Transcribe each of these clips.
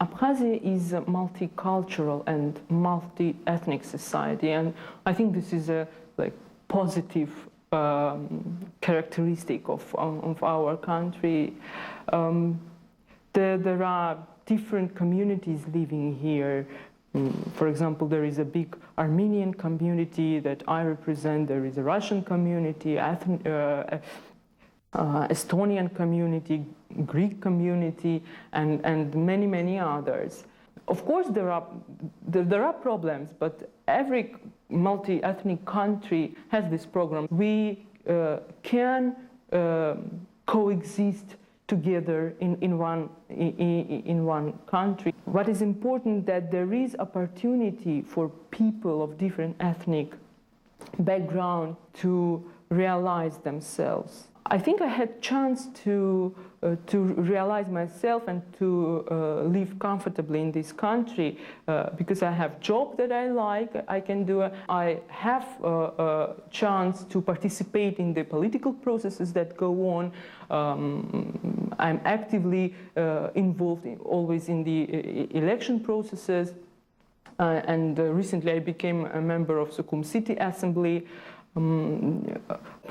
Abkhazia is a multicultural and multi-ethnic society, and I think this is a positive characteristic of our country. There are different communities living here. For example, there is a big Armenian community that I represent. There is a Russian community, Estonian community, Greek community, and many others. Of course, there are problems, but every multi-ethnic country has this problem. We can coexist together in one country. What is important that there is opportunity for people of different ethnic background to realize themselves. I think I had chance to realize myself and to live comfortably in this country because I have job that I like, I can do. I have a chance to participate in the political processes that go on. I'm actively involved always in the election processes. And recently I became a member of Sukhum City Assembly.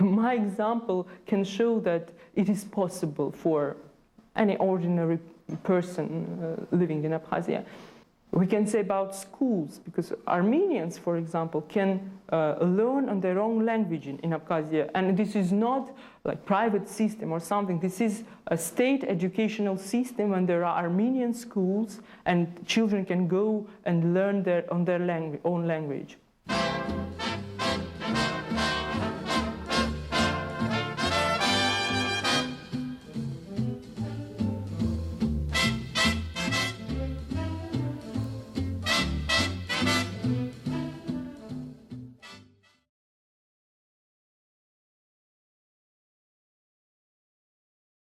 My example can show that it is possible for any ordinary person living in Abkhazia. We can say about schools, because Armenians, for example, can learn on their own language in Abkhazia. And this is not like private system or something. This is a state educational system, and there are Armenian schools, and children can go and learn on their own language.